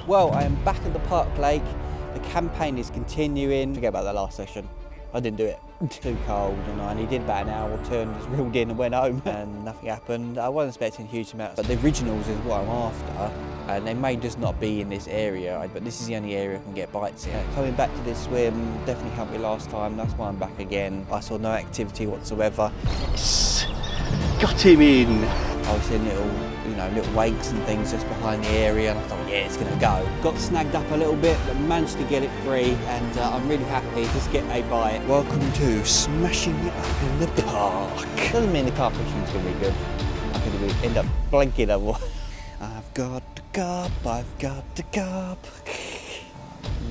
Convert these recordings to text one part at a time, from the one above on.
Well, I am back at the Park Lake. The campaign is continuing. Forget about that last session. I didn't do it. Too cold, and I only did about an hour or two and just reeled in and went home and nothing happened. I wasn't expecting a huge amount, but the originals is what I'm after. And they may just not be in this area, but this is the only area I can get bites in. Coming back to this swim definitely helped me last time. That's why I'm back again. I saw no activity whatsoever. Yes! Got him in! I was seeing little wakes and things just behind the area, and I thought, yeah, it's going to go. Got snagged up a little bit, but managed to get it free, and I'm really happy to just get a bite. Welcome to smashing it up in the park. Doesn't mean the carp fishing is going to be good. I could end up blanking otherwise. I've got the carp, I've got the carp.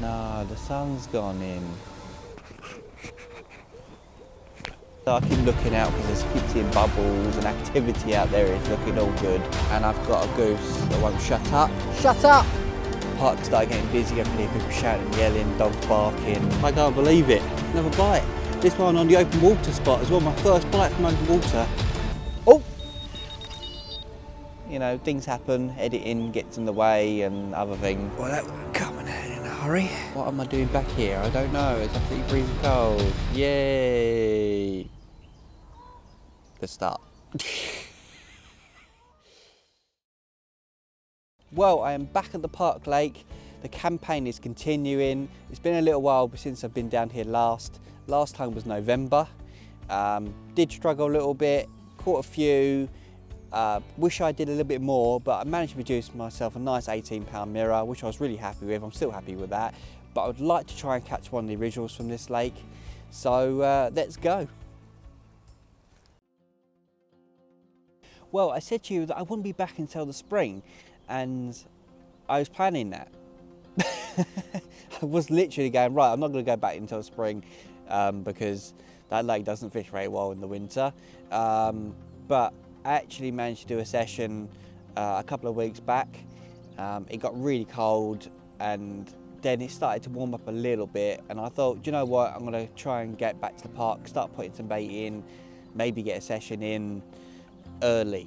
No, the sun's gone in. So I keep looking out because I keep seeing bubbles and activity out there is looking all good. And I've got a goose that won't shut up. Shut up! The park started getting busy, I can hear people shouting, yelling, dogs barking. I can't believe it. Another bite. This one on the open water spot as well, my first bite from open water. Oh! You know, things happen, editing gets in the way and other things. Well, that wasn't coming out in a hurry. What am I doing back here? I don't know, it's absolutely freezing cold. Yay! The start. Well, I am back at the Park Lake. The campaign is continuing. It's been a little while since I've been down here last. Last time was November. Did struggle a little bit, caught a few. Wish I did a little bit more, but I managed to produce myself a nice 18-pound mirror, which I was really happy with. I'm still happy with that. But I would like to try and catch one of the originals from this lake. So let's go. Well, I said to you that I wouldn't be back until the spring, and I was planning that. I was literally going, right, I'm not going to go back until spring because that lake doesn't fish very well in the winter. But I actually managed to do a session a couple of weeks back. It got really cold and then it started to warm up a little bit, and I thought, do you know what, I'm going to try and get back to the park, start putting some bait in, maybe get a session in early.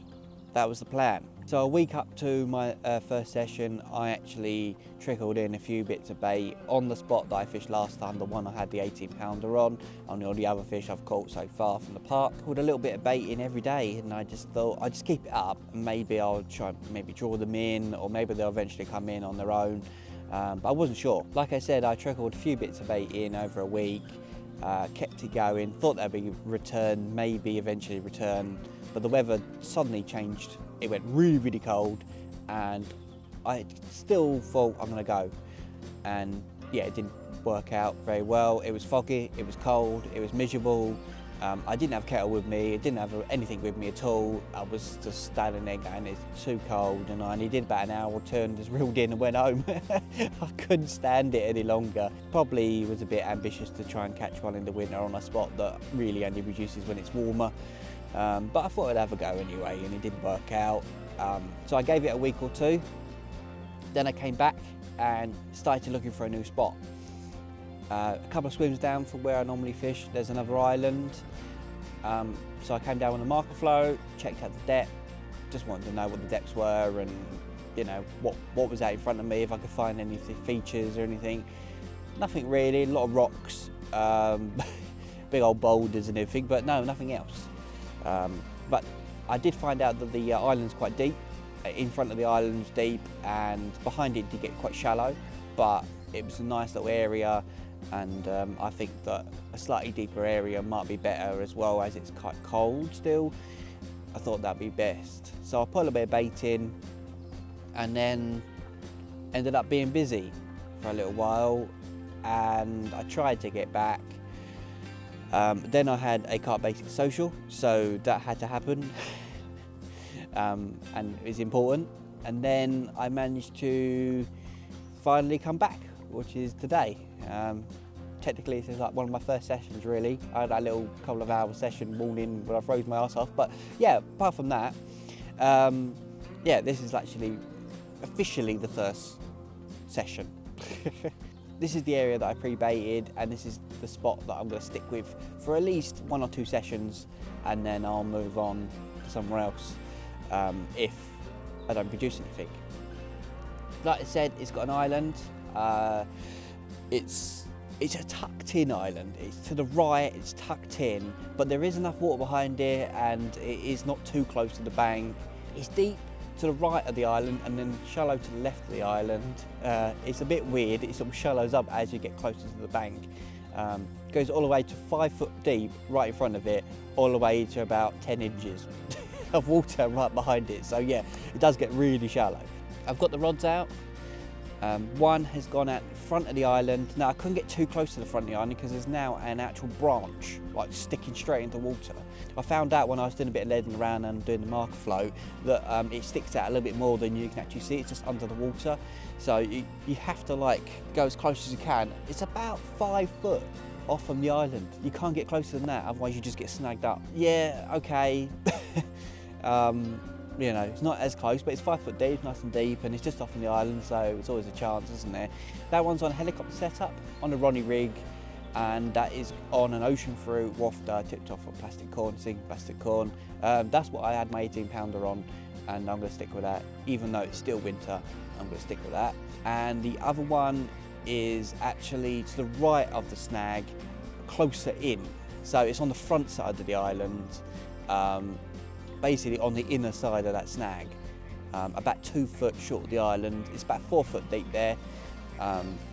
That was the plan. So a week up to my first session, I actually trickled in a few bits of bait on the spot that I fished last time, the one I had the 18-pounder on all the other fish I've caught so far from the park. Caught a little bit of bait in every day, and I just thought I'd just keep it up and maybe I'll try maybe draw them in, or maybe they'll eventually come in on their own. But I wasn't sure. Like I said, I trickled a few bits of bait in over a week, kept it going, thought they'd be return, maybe eventually return. But the weather suddenly changed. It went really, really cold, and I still thought I'm gonna go. And yeah, it didn't work out very well. It was foggy, it was cold, it was miserable. I didn't have kettle with me, I didn't have anything with me at all. I was just standing there going, it's too cold, and I only did about an hour or two and just reeled in and went home. I couldn't stand it any longer. Probably was a bit ambitious to try and catch one in the winter on a spot that really only produces when it's warmer. But I thought I'd have a go anyway, and it didn't work out. So I gave it a week or two. Then I came back and started looking for a new spot. A couple of swims down from where I normally fish, there's another island. So I came down on the marker flow, checked out the depth, just wanted to know what the depths were and you know what was out in front of me, if I could find any features or anything. Nothing really, a lot of rocks, big old boulders and everything, but no, nothing else. But I did find out that the island's quite deep. In front of the island's deep, and behind it did get quite shallow, but it was a nice little area, and I think that a slightly deeper area might be better as well, as it's quite cold still. I thought that'd be best. So I put a little bit of bait in, and then ended up being busy for a little while, and I tried to get back. Then I had a Carp Basics social, so that had to happen, and it's important. And then I managed to finally come back, which is today. Technically, this is like one of my first sessions, really. I had a little couple of hour session morning when I froze my ass off, but yeah, apart from that, yeah, this is actually officially the first session. This is the area that I pre-baited, and this is the spot that I'm going to stick with for at least 1 or 2 sessions, and then I'll move on to somewhere else if I don't produce anything. Like I said, it's got an island. It's a tucked in island. It's to the right, it's tucked in, but there is enough water behind it and it is not too close to the bank. It's deep to the right of the island and then shallow to the left of the island. It's a bit weird. It sort of shallows up as you get closer to the bank. Goes all the way to 5 foot deep right in front of it, all the way to about 10 inches of water right behind it. So yeah, it does get really shallow. I've got the rods out. One has gone out in front of the island. Now I couldn't get too close to the front of the island because there's now an actual branch like sticking straight into water. I found out when I was doing a bit of leading around and doing the marker float that it sticks out a little bit more than you can actually see. It's just under the water, so you have to like go as close as you can. It's about 5 foot off from the island. You can't get closer than that, otherwise you just get snagged up. Yeah, okay. You know, it's not as close, but it's 5 foot deep, nice and deep, and it's just off on the island, so it's always a chance, isn't there? That one's on a helicopter setup on a Ronnie rig, and that is on an ocean fruit wafter tipped off a plastic corn, single plastic corn. That's what I had my 18-pounder on, and I'm going to stick with that. Even though it's still winter, I'm going to stick with that. And the other one is actually to the right of the snag, closer in. So it's on the front side of the island, basically on the inner side of that snag, about 2 foot short of the island. It's about 4 foot deep there.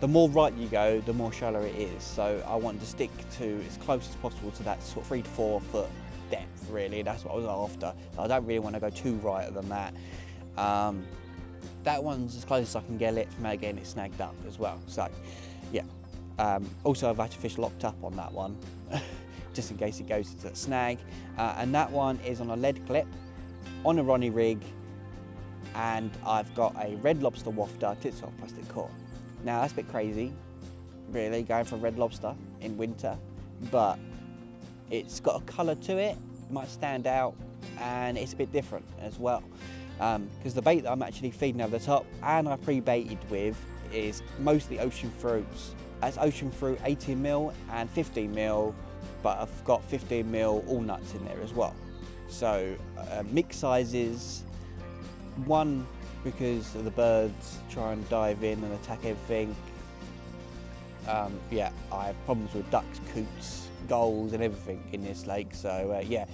The more right you go, the more shallow it is. So I wanted to stick to as close as possible to that sort of 3 to 4 foot depth, really. That's what I was after. I don't really want to go too right than that. That one's as close as I can get it from getting it snagged up as well. So yeah. Also I've had to fish locked up on that one. Just in case it goes to that snag. And that one is on a lead clip, on a Ronnie rig, and I've got a red lobster wafter tipped off plastic corn. Now that's a bit crazy, really, going for a red lobster in winter, but it's got a colour to it, might stand out, and it's a bit different as well. Because the bait that I'm actually feeding over the top and I pre-baited with is mostly ocean fruits. That's ocean fruit 18mm and 15mm, but I've got 15mm all nuts in there as well. So mixed sizes, one because the birds try and dive in and attack everything. Yeah, I have problems with ducks, coots, gulls and everything in this lake, so yeah,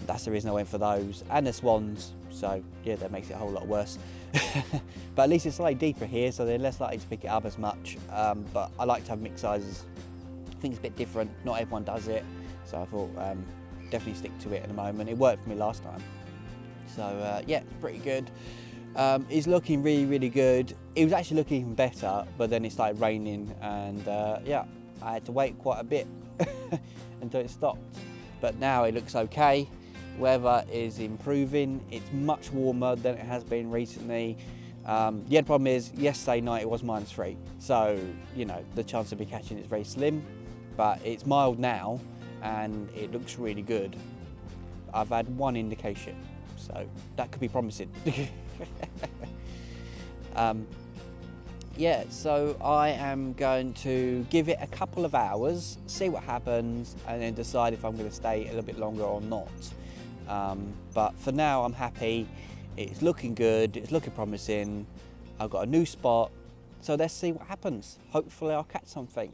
that's the reason I went for those. And the swans, so yeah, that makes it a whole lot worse. But at least it's slightly deeper here, so they're less likely to pick it up as much. But I like to have mixed sizes. I think it's a bit different, not everyone does it, so I thought definitely stick to it at the moment. It worked for me last time, so yeah, it's pretty good. It's looking really, really good. It was actually looking even better, but then it started raining, and yeah, I had to wait quite a bit until it stopped. But now it looks okay. Weather is improving. It's much warmer than it has been recently. The only problem is yesterday night it was -3, so you know the chance of me catching it is very slim. But it's mild now, and it looks really good. I've had one indication, so that could be promising. Yeah, so I am going to give it a couple of hours, see what happens, and then decide if I'm going to stay a little bit longer or not. But for now, I'm happy. It's looking good. It's looking promising. I've got a new spot, so let's see what happens. Hopefully, I'll catch something.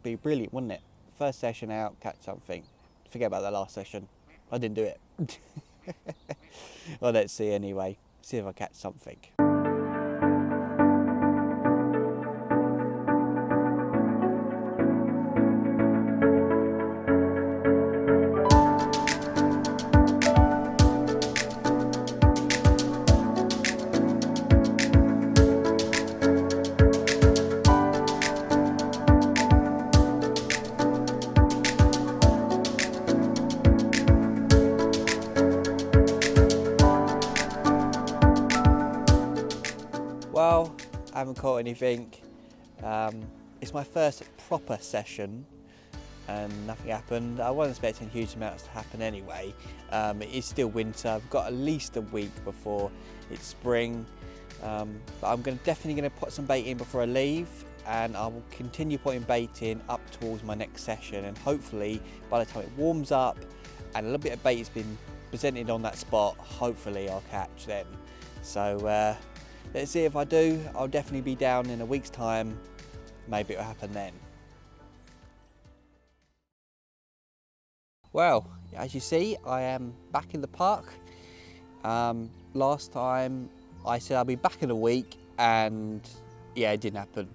Be brilliant, wouldn't it? First session out, catch something. Forget about the last session. I didn't do it. Well, let's see anyway. See if I catch something. Well, I haven't caught anything. It's my first proper session and nothing happened. I wasn't expecting huge amounts to happen anyway. It is still winter. I've got at least a week before it's spring. But I'm definitely going to put some bait in before I leave, and I will continue putting bait in up towards my next session, and hopefully by the time it warms up and a little bit of bait has been presented on that spot, hopefully I'll catch then. So let's see if I do. I'll definitely be down in a week's time. Maybe it'll happen then. Well, as you see, I am back in the park. Last time I said I'll be back in a week, and yeah, it didn't happen.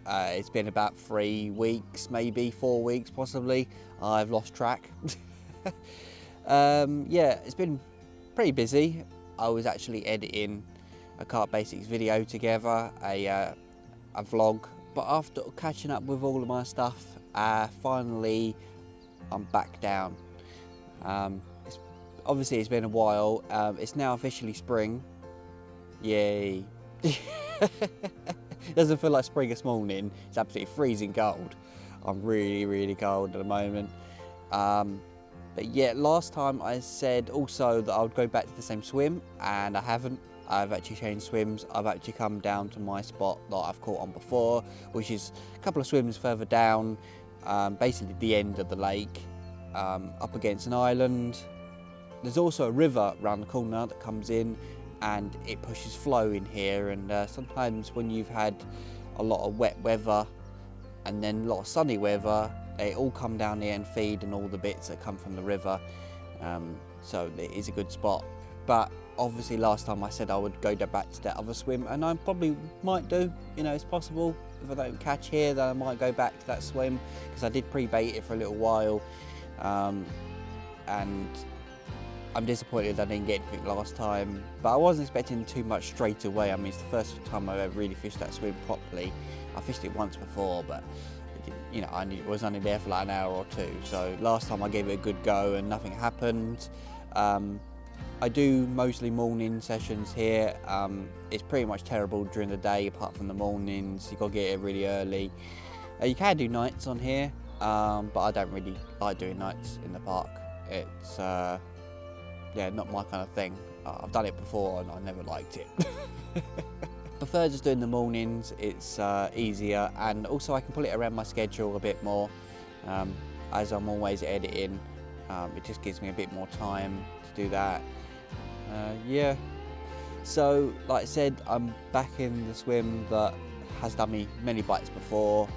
It's been about 3 weeks, maybe 4 weeks possibly. I've lost track. Yeah, it's been pretty busy. I was actually editing a Carp Basics video together, a vlog, but after catching up with all of my stuff, finally I'm back down. Obviously it's been a while. It's now officially spring. Yay. Doesn't feel like spring this morning. It's absolutely freezing cold. I'm really cold at the moment. But yeah, last time I said also that I would go back to the same swim, and I haven't. I've actually changed swims. I've actually come down to my spot that I've caught on before, which is a couple of swims further down, basically the end of the lake, up against an island. There's also a river around the corner that comes in, and it pushes flow in here, and sometimes when you've had a lot of wet weather and then a lot of sunny weather, they all come down here and feed on all the bits that come from the river. So it is a good spot. But obviously last time I said I would go back to that other swim, and I probably might do. You know, it's possible. If I don't catch here, then I might go back to that swim, because I did pre-bait it for a little while, and I'm disappointed I didn't get anything last time, but I wasn't expecting too much straight away. I mean, it's the first time I've ever really fished that swim properly. I fished it once before, but you know, I was only there for like an hour or two. So last time I gave it a good go and nothing happened. I do mostly morning sessions here. It's pretty much terrible during the day, apart from the mornings. You got to get here really early. You can do nights on here, but I don't really like doing nights in the park. It's yeah, not my kind of thing. I've done it before and I never liked it. Prefer just doing the mornings. It's easier, and also I can pull it around my schedule a bit more. As I'm always editing, it just gives me a bit more time to do that. Yeah, so like I said, I'm back in the swim that has done me many bites before,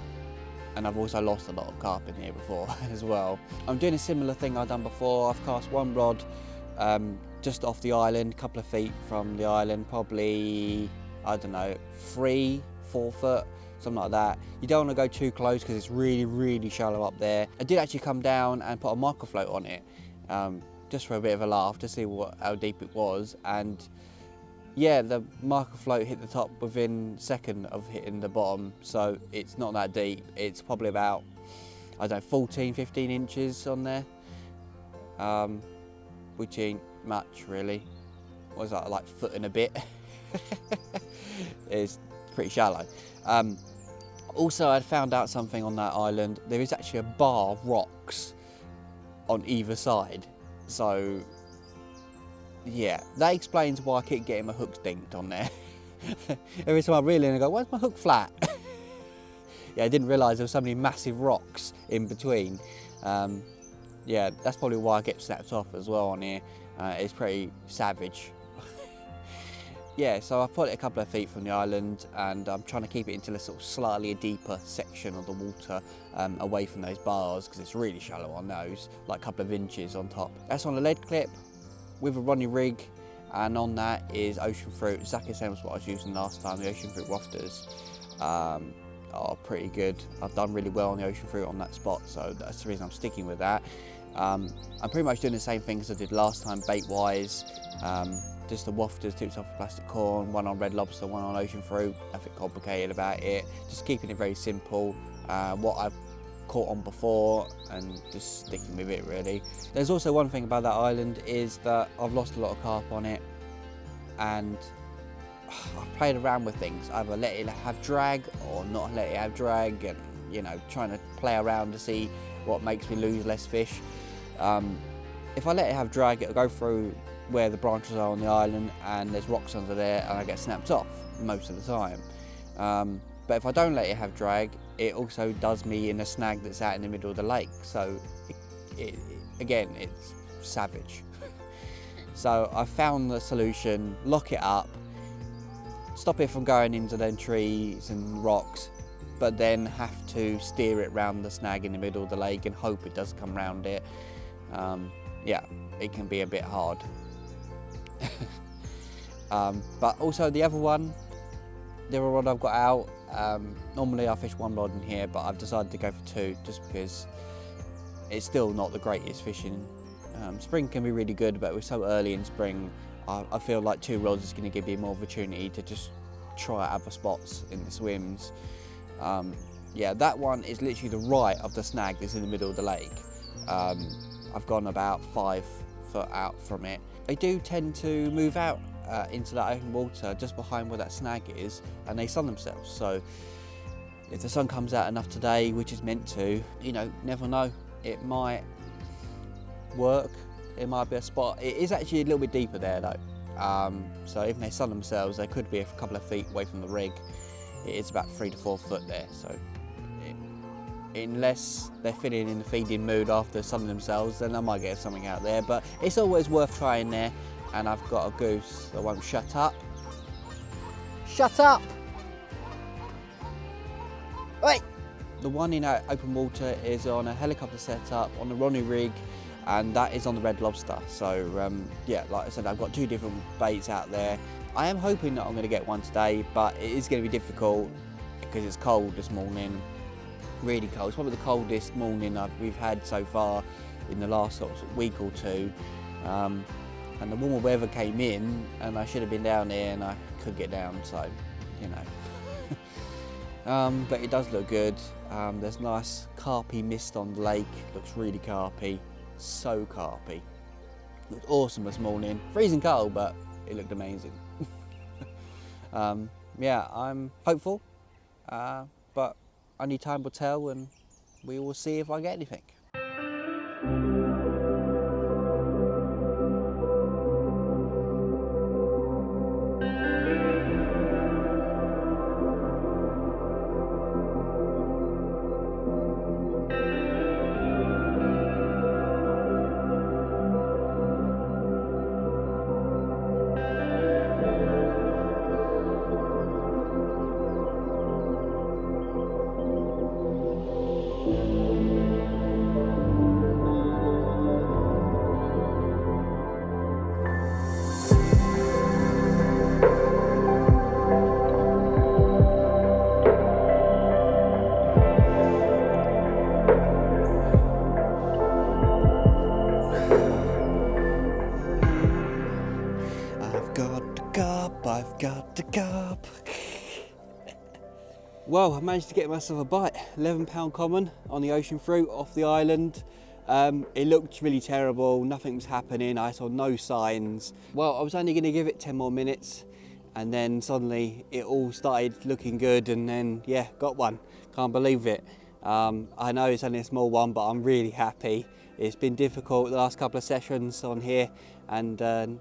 and I've also lost a lot of carp in here before as well. I'm doing a similar thing I've done before. I've cast one rod just off the island, a couple of feet from the island, probably, I don't know, 3-4 foot, something like that. You don't want to go too close because it's really shallow up there. I did actually come down and put a microfloat on it, just for a bit of a laugh to see how deep it was, and yeah, the microfloat hit the top within a second of hitting the bottom, so it's not that deep. It's probably about, I don't know, 14-15 inches on there, which ain't much really. What was that, like a foot and a bit? It's pretty shallow. Also, I'd found out something on that island. There is actually a bar of rocks on either side. So, yeah, that explains why I keep getting my hooks dinked on there. Every time I reel in, I go, why's my hook flat? Yeah, I didn't realise there were so many massive rocks in between. Yeah, that's probably why I get snapped off as well on here. It's pretty savage. Yeah, so I put it a couple of feet from the island, and I'm trying to keep it into a sort of slightly deeper section of the water, away from those bars, because it's really shallow on those, like a couple of inches on top. That's on a lead clip with a Ronnie rig, and on that is ocean fruit, exactly the same as what I was using last time, the ocean fruit wafters. Are pretty good. I've done really well on the ocean fruit on that spot, so that's the reason I'm sticking with that. I'm pretty much doing the same thing as I did last time bait wise. Just the wafters, tips off plastic corn, one on red lobster, one on ocean fruit. Nothing complicated about it. Just keeping it very simple. What I've caught on before and just sticking with it really. There's also one thing about that island is that I've lost a lot of carp on it, and I've played around with things, either let it have drag or not let it have drag, and you know, trying to play around to see what makes me lose less fish. If I let it have drag, it'll go through where the branches are on the island, and there's rocks under there, and I get snapped off most of the time. But if I don't let it have drag, it also does me in a snag that's out in the middle of the lake. So again, it's savage. So I found the solution: lock it up, stop it from going into them trees and rocks, but then have to steer it round the snag in the middle of the lake and hope it does come round it. Yeah, it can be a bit hard. But also the other one, the other rod I've got out, normally I fish one rod in here, but I've decided to go for two just because it's still not the greatest fishing. Spring can be really good, but we're so early in spring, I feel like two rods is going to give you more opportunity to just try other spots in the swims. Yeah, that one is literally the right of the snag that's in the middle of the lake. I've gone about 5 foot out from it. They do tend to move out into that open water just behind where that snag is, and they sun themselves. So if the sun comes out enough today, which is meant to, you know, never know, it might work. It might be a spot. It is actually a little bit deeper there though. So if they sun themselves, they could be a couple of feet away from the rig. It is about 3 to 4 foot there. So unless they're feeling in the feeding mood after sunning themselves, then I might get something out there. But it's always worth trying there. And I've got a goose that won't shut up. Shut up! Wait! The one in open water is on a helicopter setup on the Ronnie rig, and that is on the red lobster. So yeah, like I said, I've got 2 different baits out there. I am hoping that I'm going to get one today, but it is going to be difficult because it's cold this morning. Really cold. It's probably the coldest morning we've had so far in the last sort of week or two. And the warmer weather came in, and I should have been down there, and I could get down, so, you know. But it does look good. There's nice carpy mist on the lake. Looks really carpy. So carpy. Looked awesome this morning. Freezing cold, but it looked amazing. Yeah, I'm hopeful, but only time will tell, and we will see if I get anything. I've got the carp. Well, I managed to get myself a bite. 11-pound common on the ocean fruit off the island. It looked really terrible, nothing was happening, I saw no signs. Well, I was only going to give it 10 more minutes, and then suddenly it all started looking good, and then yeah, got one. Can't believe it. I know it's only a small one, but I'm really happy. It's been difficult the last couple of sessions on here, and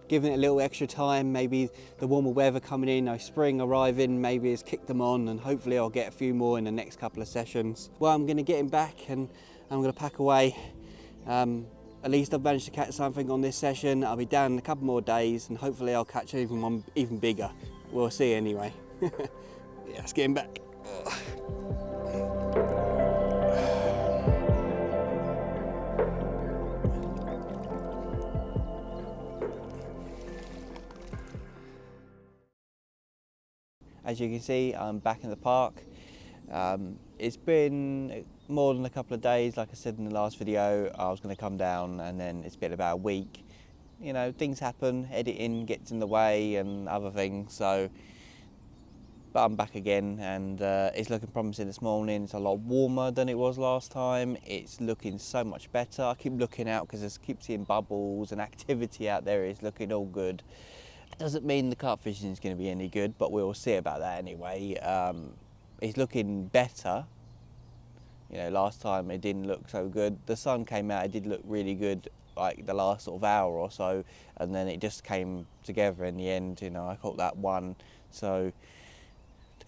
giving it a little extra time, maybe the warmer weather coming in, spring arriving, maybe it's kicked them on, and hopefully I'll get a few more in the next couple of sessions. Well, I'm going to get him back, and I'm going to pack away. At least I've managed to catch something on this session. I'll be down in a couple more days, and hopefully I'll catch even one even bigger. We'll see anyway. Yeah, let's get him back. As you can see, I'm back in the park. It's been more than a couple of days. Like I said in the last video, I was going to come down, and then it's been about a week. You know, things happen, editing gets in the way and other things, so, but I'm back again, and it's looking promising this morning. It's a lot warmer than it was last time. It's looking so much better. I keep looking out because I keep seeing bubbles and activity out there. It's looking all good. It doesn't mean the carp fishing is going to be any good, but we'll see about that anyway. It's looking better. You know, last time it didn't look so good. The sun came out, it did look really good, like the last sort of hour or so, and then it just came together in the end. You know, I caught that one, so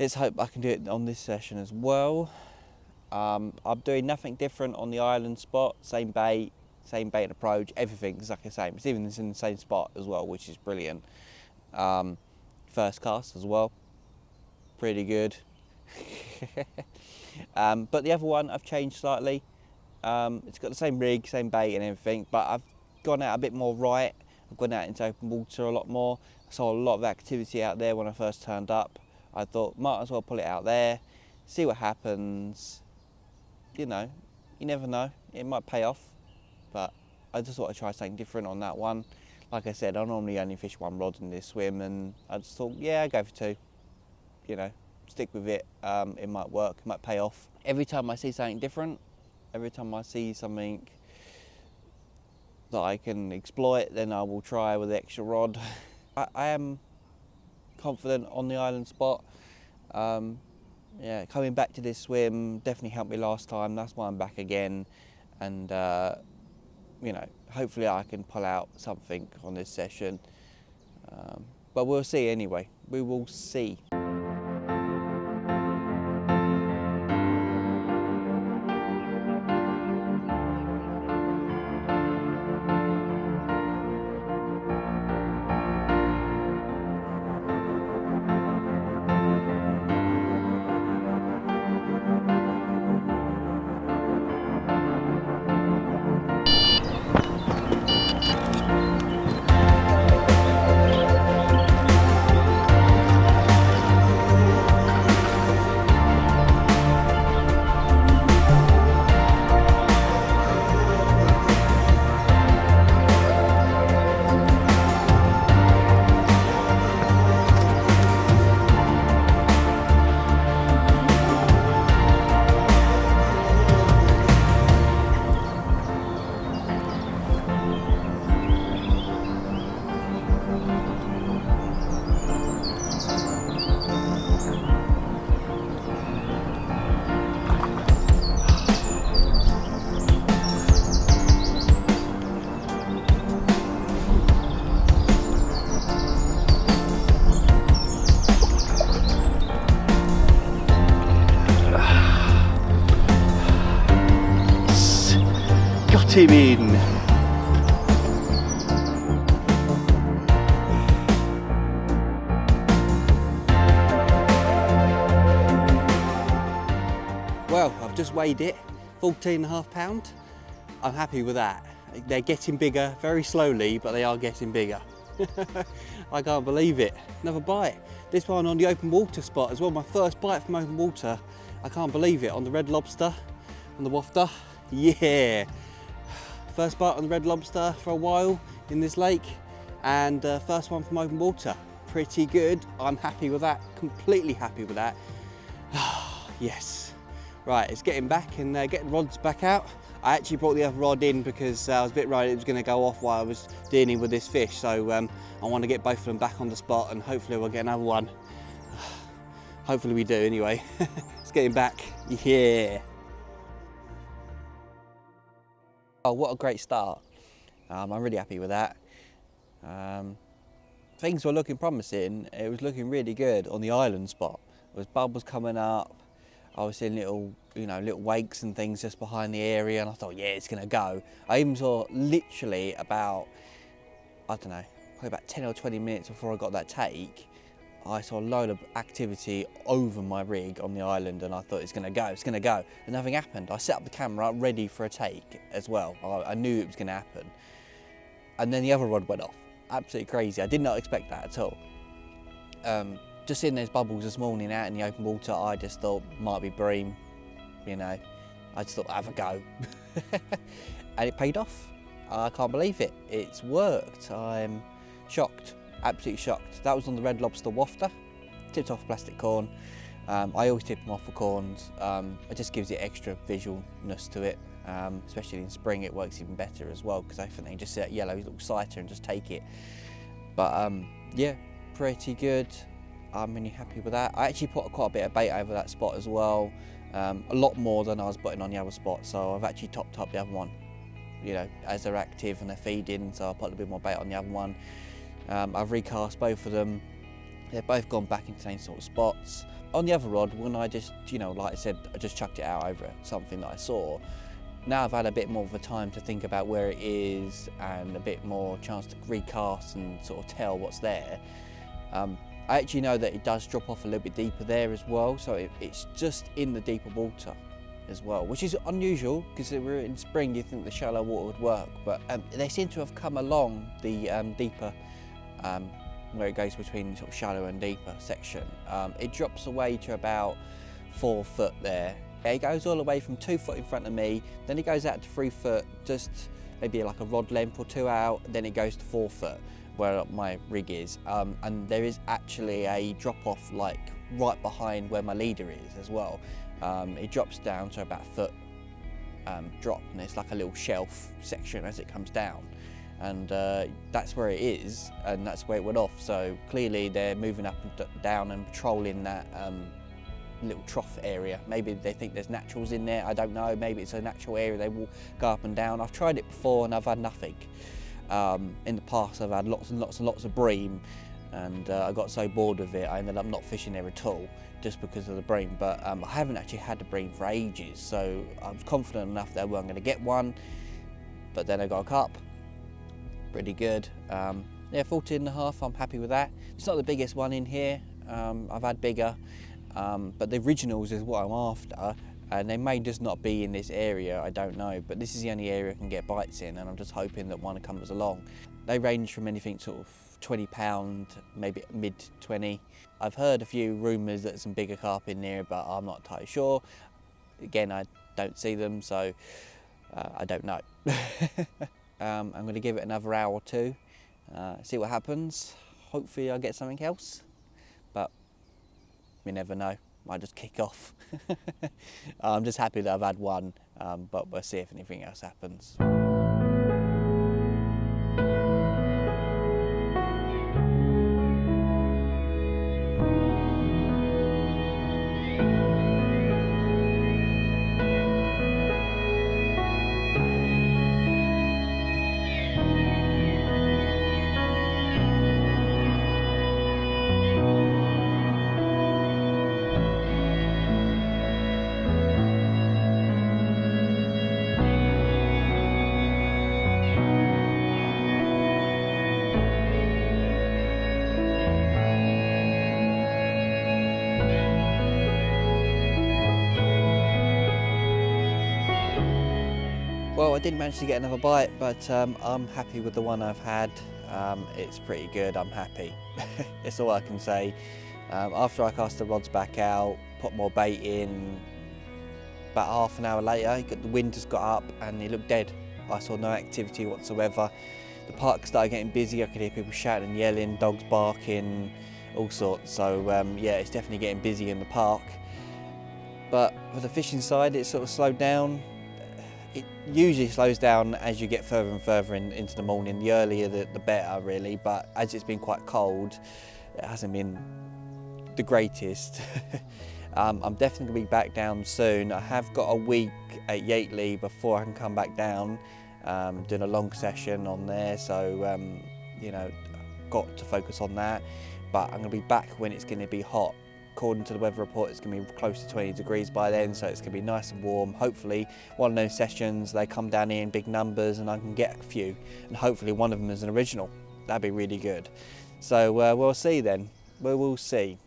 let's hope I can do it on this session as well. I'm doing nothing different on the island spot, same bait and approach, everything's exactly the same. It's even in the same spot as well, which is brilliant. First cast as well. pretty good. But the other one I've changed slightly. It's got the same rig, same bait and everything, but I've gone out a bit more right. I've gone out into open water a lot more. I saw a lot of activity out there when I first turned up. I thought, might as well pull it out there, see what happens. You know, you never know, it might pay off, but I just thought I'd try something different on that one. Like I said, I normally only fish one rod in this swim, and I just thought, yeah, I'll go for two. You know, stick with it, it might work, it might pay off. Every time I see something different, every time I see something that I can exploit, then I will try with the extra rod. I am confident on the island spot. Yeah, coming back to this swim definitely helped me last time. That's why I'm back again, and you know, hopefully I can pull out something on this session. But we'll see anyway. We will see. Him in. Well, I've just weighed it, 14.5 pounds. I'm happy with that. They're getting bigger very slowly, but they are getting bigger. I can't believe it. Another bite. This one on the open water spot as well. My first bite from open water. I can't believe it. On the red lobster, on the wafter. Yeah. First bite on the red lobster for a while in this lake, and first one from open water. Pretty good. I'm happy with that, completely happy with that. Yes. Right, it's getting back and getting rods back out. I actually brought the other rod in because I was a bit worried it was going to go off while I was dealing with this fish, so I want to get both of them back on the spot, and hopefully we'll get another one. Hopefully we do anyway. It's getting back, yeah. Oh, what a great start. I'm really happy with that. Things were looking promising. It was looking really good on the island spot. There was bubbles coming up. I was seeing little, you know, little wakes and things just behind the area, and I thought, yeah, it's gonna go. I even saw literally about, I don't know, probably about 10 or 20 minutes before I got that take, I saw a load of activity over my rig on the island, and I thought it's gonna go, and nothing happened. I set up the camera ready for a take as well. I knew it was gonna happen. And then the other rod went off. Absolutely crazy. I did not expect that at all. Just seeing those bubbles this morning out in the open water, I just thought might be bream, you know. I just thought have a go. And it paid off. I can't believe it. It's worked. I'm shocked. Absolutely shocked. That was on the red lobster wafter, tipped off plastic corn. I always tip them off for corns. It just gives it extra visualness to it, especially in spring. It works even better as well, because I think they can just set yellow little sighter and just take it. But yeah, pretty good. I'm really happy with that. I actually put quite a bit of bait over that spot as well, a lot more than I was putting on the other spot. So I've actually topped up the other one, you know, as they're active and they're feeding. So I put a bit more bait on the other one. I've recast both of them. They've both gone back into the same sort of spots. On the other rod, when I just, you know, like I said, I just chucked it out over something that I saw. Now I've had a bit more of a time to think about where it is and a bit more chance to recast and sort of tell what's there. I actually know that it does drop off a little bit deeper there as well, so it's just in the deeper water as well, which is unusual because we're in spring. You think the shallow water would work, but they seem to have come along the deeper, where it goes between sort of shallow and deeper section. It drops away to about 4 foot there. It goes all the way from 2 foot in front of me, then it goes out to 3 foot, just maybe like a rod length or 2 out, then it goes to 4 foot where my rig is, and there is actually a drop off like right behind where my leader is as well. It drops down to about a foot drop, and it's like a little shelf section as it comes down, and that's where it is, and that's where it went off. So clearly they're moving up and down and patrolling that little trough area. Maybe they think there's naturals in there, I don't know. Maybe it's a natural area they will go up and down. I've tried it before and I've had nothing. In the past I've had lots and lots and lots of bream, and I got so bored with it I ended up not fishing there at all just because of the bream. But I haven't actually had the bream for ages, so I was confident enough that I wasn't going to get one, but then I got a carp. Pretty good. Yeah, 14.5, I'm happy with that. It's not the biggest one in here, I've had bigger, but the originals is what I'm after, and they may just not be in this area, I don't know, but this is the only area I can get bites in, and I'm just hoping that one comes along. They range from anything sort of £20, maybe mid 20. I've heard a few rumours that some bigger carp in there, but I'm not entirely sure. Again, I don't see them, so I don't know. I'm going to give it another hour or two, see what happens. Hopefully I'll get something else, but we never know. Might just kick off. I'm just happy that I've had one, but we'll see if anything else happens. Well, I didn't manage to get another bite, but I'm happy with the one I've had. It's pretty good, I'm happy. That's all I can say. After I cast the rods back out, put more bait in, about half an hour later, the wind just got up and it looked dead. I saw no activity whatsoever. The park started getting busy. I could hear people shouting and yelling, dogs barking, all sorts. So yeah, it's definitely getting busy in the park. But for the fishing side, it sort of slowed down. It usually slows down as you get further and further into the morning. The earlier the better, really, but as it's been quite cold, it hasn't been the greatest. I'm definitely going to be back down soon. I have got a week at Yateley before I can come back down, doing a long session on there, so you know, got to focus on that. But I'm going to be back when it's going to be hot. According to the weather report, it's going to be close to 20 degrees by then, so it's going to be nice and warm. Hopefully one of those sessions, they come down here in big numbers and I can get a few, and hopefully one of them is an original. That'd be really good. So we'll see then. We will see.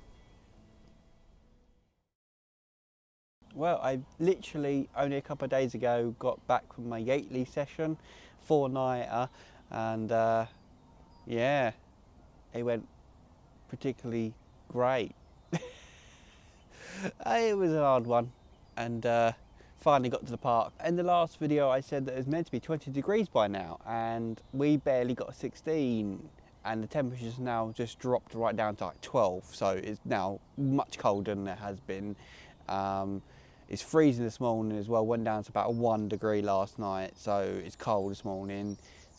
Well, I literally only a couple of days ago got back from my Yateley session, 4-nighter, and yeah, it went particularly great. It was an hard one, and finally got to the park. In the last video I said that it was meant to be 20 degrees by now, and we barely got 16, and the temperature's now just dropped right down to like 12, so it's now much colder than it has been. It's freezing this morning as well, went down to about 1 degree last night, so it's cold this morning.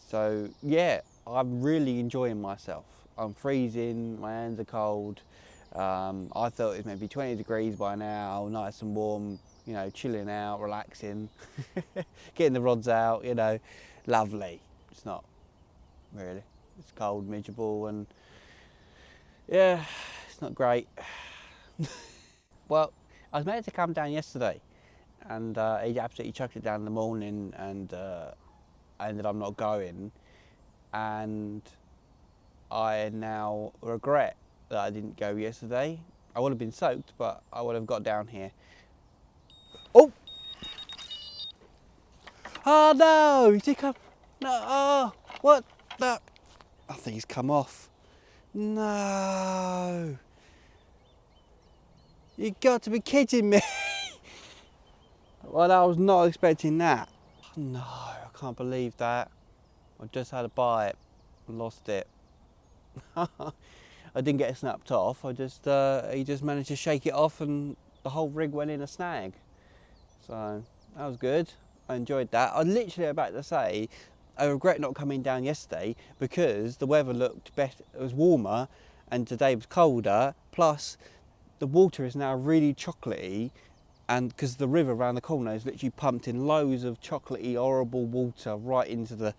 So yeah, I'm really enjoying myself. I'm freezing, my hands are cold. I thought it was maybe 20 degrees by now, nice and warm, you know, chilling out, relaxing, getting the rods out, you know, lovely. It's not really, it's cold, miserable, and yeah, it's not great. Well, I was meant to come down yesterday, and he absolutely chucked it down in the morning, and I ended up not going, and I now regret that I didn't go yesterday. I would have been soaked, but I would have got down here. Oh! Oh no! He did come. No! Oh, what the? I think he's come off. No! You got to be kidding me! Well, I was not expecting that. No, I can't believe that. I just had a bite and lost it. I didn't get it snapped off. He just managed to shake it off, and the whole rig went in a snag. So that was good. I enjoyed that. I literally about to say I regret not coming down yesterday because the weather looked better. It was warmer, and today was colder. Plus, the water is now really chocolatey, and because the river around the corner is literally pumped in loads of chocolatey, horrible water right into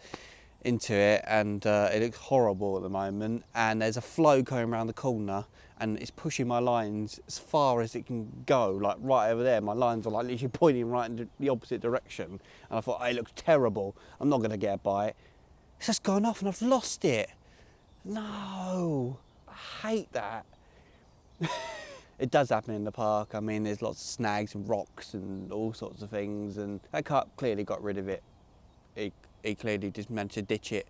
it, and it looks horrible at the moment. And there's a flow going around the corner, and it's pushing my lines as far as it can go, like right over there. My lines are like literally pointing right in the opposite direction, and I thought, oh, it looks terrible. I'm not going to get a bite. It's just gone off, and I've lost it. No, I hate that. It does happen in the park. I mean, there's lots of snags and rocks and all sorts of things, and that carp clearly got rid of it. He clearly just managed to ditch it.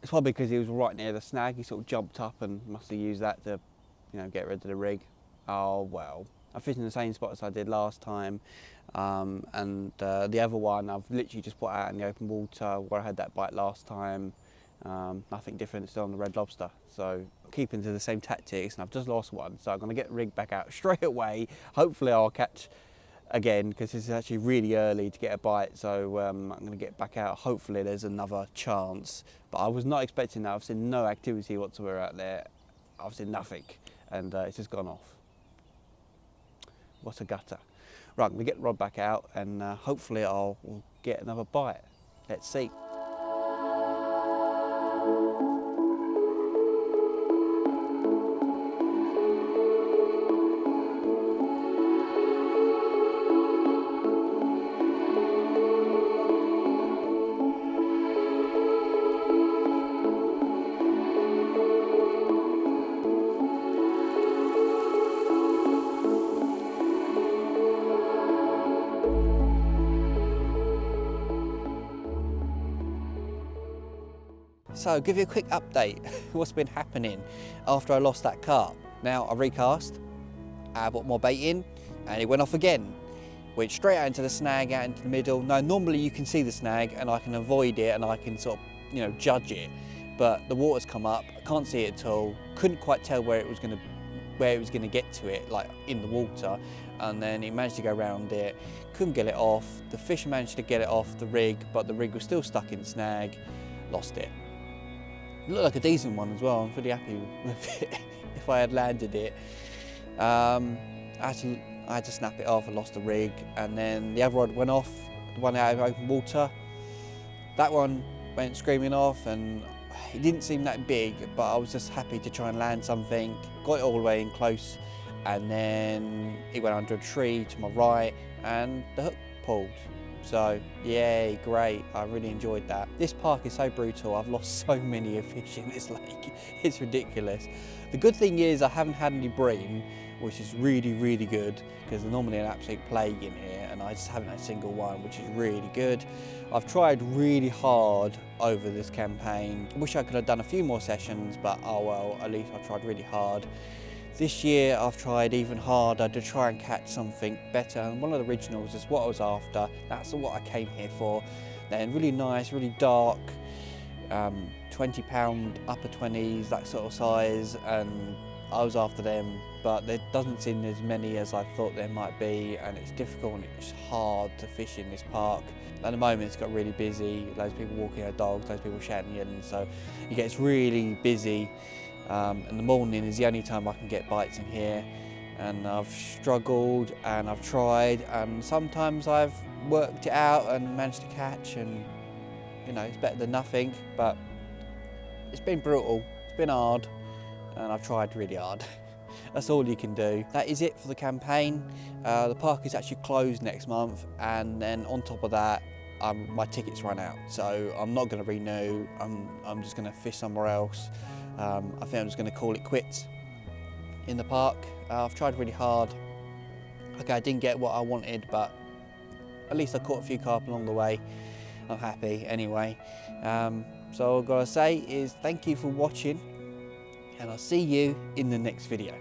It's probably because he was right near the snag. He sort of jumped up and must have used that to, you know, get rid of the rig. Oh well. I fished in the same spot as I did last time, and the other one I've literally just put out in the open water where I had that bite last time. Nothing different, still on the red lobster. So I'm keeping to the same tactics, and I've just lost one. So I'm going to get the rig back out straight away. Hopefully I'll catch again, because this is actually really early to get a bite. So I'm going to get back out. Hopefully there's another chance. But I was not expecting that. I've seen no activity whatsoever out there. I've seen nothing, and it's just gone off. What a gutter. Right, I'm going to get the rod back out, and hopefully I'll get another bite. Let's see. So, give you a quick update what's been happening after I lost that carp. Now, I recast, I put more bait in, and it went off again. Went straight out into the snag, out into the middle. Now, normally you can see the snag and I can avoid it and I can sort of, you know, judge it. But the water's come up, I can't see it at all. Couldn't quite tell where it was going to get to it, like in the water. And then it managed to go around it, couldn't get it off. The fish managed to get it off the rig, but the rig was still stuck in the snag. Lost it. It looked like a decent one as well. I'm pretty happy with it if I had landed it. I had to snap it off. I lost the rig, and then the other rod went off, the one out of open water. That one went screaming off, and it didn't seem that big, but I was just happy to try and land something. Got it all the way in close, and then it went under a tree to my right, and the hook pulled. So, yay, great, I really enjoyed that. This park is so brutal, I've lost so many fish in this lake, it's ridiculous. The good thing is I haven't had any bream, which is really, really good, because there's normally an absolute plague in here, and I just haven't had a single one, which is really good. I've tried really hard over this campaign. I wish I could have done a few more sessions, but oh well, at least I tried really hard. This year I've tried even harder to try and catch something better, and one of the originals is what I was after. That's what I came here for. They're really nice, really dark, 20-pound, upper 20s, that sort of size, and I was after them, but there doesn't seem as many as I thought there might be, and it's difficult and it's hard to fish in this park. At the moment it's got really busy, loads of people walking their dogs, loads of people shouting and so it gets really busy. In the morning is the only time I can get bites in here, and I've struggled and I've tried, and sometimes I've worked it out and managed to catch, and you know, it's better than nothing, but it's been brutal, it's been hard, and I've tried really hard. That's all you can do. That is it for the campaign. The park is actually closed next month, and then on top of that my tickets run out, so I'm not going to renew. I'm just going to fish somewhere else. I think I'm just going to call it quits. in the park. I've tried really hard. Okay, I didn't get what I wanted, but at least I caught a few carp along the way. I'm happy anyway. So all I've got to say is thank you for watching, and I'll see you in the next video.